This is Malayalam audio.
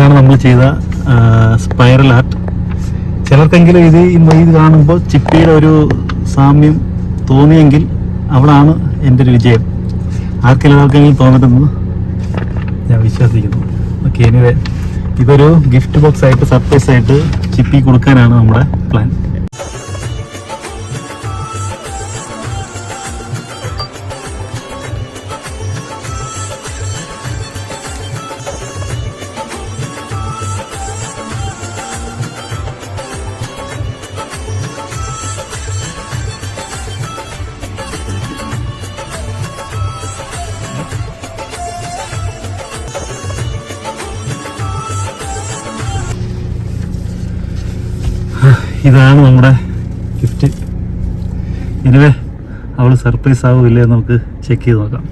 ഇതാണ് നമ്മൾ ചെയ്ത സ്പൈറൽ ആർട്ട്. ചിലർക്കെങ്കിലും ഇത് കാണുമ്പോൾ ചിപ്പിയുടെ ഒരു സാമ്യം തോന്നിയെങ്കിൽ അവിടാണ് എൻ്റെ ഒരു വിജയം. ആർക്കെങ്കിലും തോന്നിട്ടെന്ന് ഞാൻ വിശ്വസിക്കുന്നു. ഓക്കെ, എനിവേ ഇതൊരു ഗിഫ്റ്റ് ബോക്സ് ആയിട്ട് സർപ്രൈസ് ആയിട്ട് ചിപ്പി കൊടുക്കാനാണ് നമ്മുടെ പ്ലാൻ. ഇതാണ് നമ്മുടെ ഗിഫ്റ്റ്. എനിവേ അവൾ സർപ്രൈസ് ആവില്ലേ നമുക്ക് ചെക്ക് ചെയ്ത് നോക്കാം.